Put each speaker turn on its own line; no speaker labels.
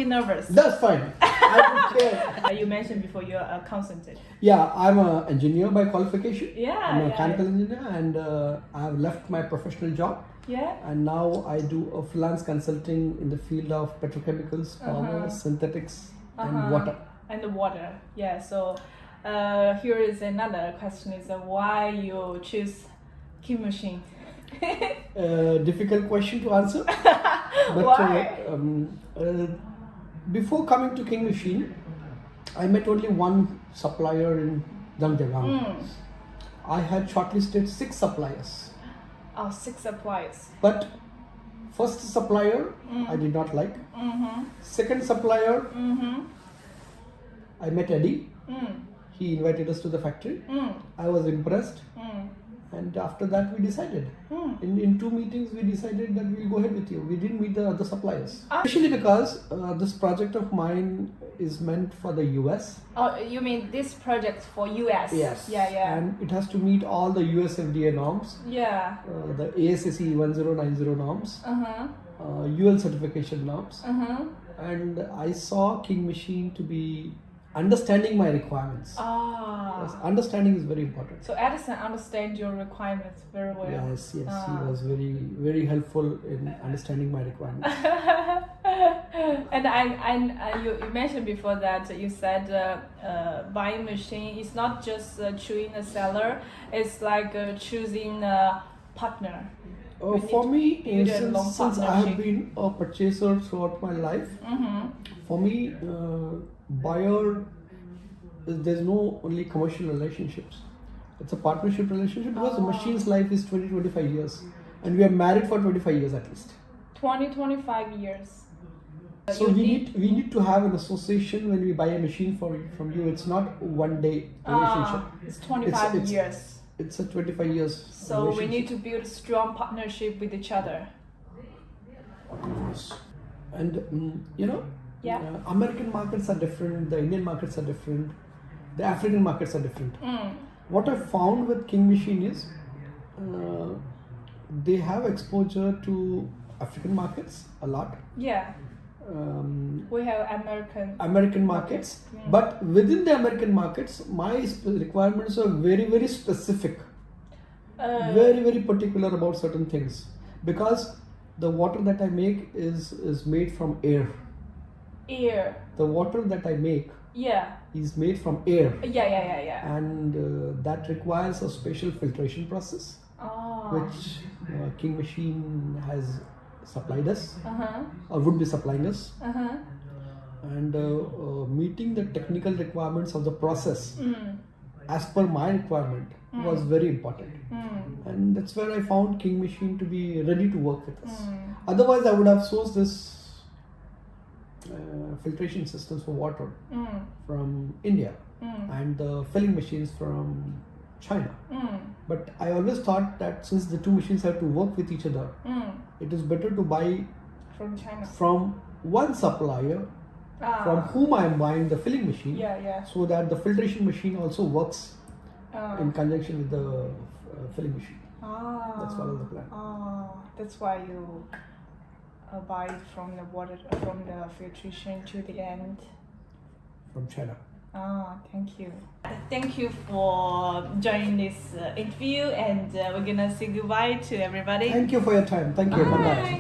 Nervous.
That's fine. I don't care.
You mentioned before you're a consultant.
Yeah, I'm an engineer by qualification.
Yeah,
I'm a
yeah.
mechanical engineer, and I've left my professional job.
Yeah.
And now I do a freelance consulting in the field of petrochemicals, power, synthetics, and water.
And the water. Yeah. So here is another question: is why you choose Kim machine?
Difficult question to answer. But
Why?
Before coming to King Machine, I met only one supplier in Dangdegang. I had shortlisted 6 suppliers.
Oh, 6 suppliers.
But first supplier I did not like. Second supplier, I met Eddie. He invited us to the factory. I was impressed. And after that we decided. In 2 meetings we decided that we'll go ahead with you. We didn't meet the other suppliers. Especially because this project of mine is meant for the US.
Oh, you mean this project for US?
Yes.
Yeah.
And it has to meet all the US FDA norms.
Yeah.
The ASSE 1090 norms. UL certification norms. And I saw King Machine to be understanding my requirements. Yes, understanding is very important.
So Edison understands your requirements very well.
Yes, he was very helpful in understanding my requirements.
And you mentioned before that you said buying machine is not just choosing a seller, it's like choosing a partner.
For me, since I have been a purchaser throughout my life, for me, buyer, there's no only commercial relationships. It's a partnership relationship because the machine's life is 20-25 years. And we are married for 25 years at least.
20-25 years.
So we need to have an association when we buy a machine from you. It's not one day relationship.
It's 25 years.
It's a 25 years.
So we need to build strong partnership with each other.
Yes. And
Yeah.
American markets are different, the Indian markets are different, the African markets are different. What I found with King Machine is they have exposure to African markets a lot.
Yeah. We have
American markets, but within the American markets, my requirements are very specific, very particular about certain things, because the water that I make is made from air. The water that I make is made from air.
Yeah.
And that requires a special filtration process, which King Machine has supplied us, or would be supplying us. And meeting the technical requirements of the process as per my requirement was very important. And that's where I found King Machine to be ready to work with us. Otherwise, I would have sourced this filtration systems for water from India and the filling machines from China. But I always thought that since the 2 machines have to work with each other, it is better to buy
from China,
from one supplier from whom I am buying the filling machine, so that the filtration machine also works in conjunction with the filling machine. That's one of the plan.
That's why you buy it from the water, from the filtration to the end.
From China.
Thank you. Thank you for joining this interview, and we're gonna say goodbye to everybody.
Thank you for your time. Thank you. Bye-bye.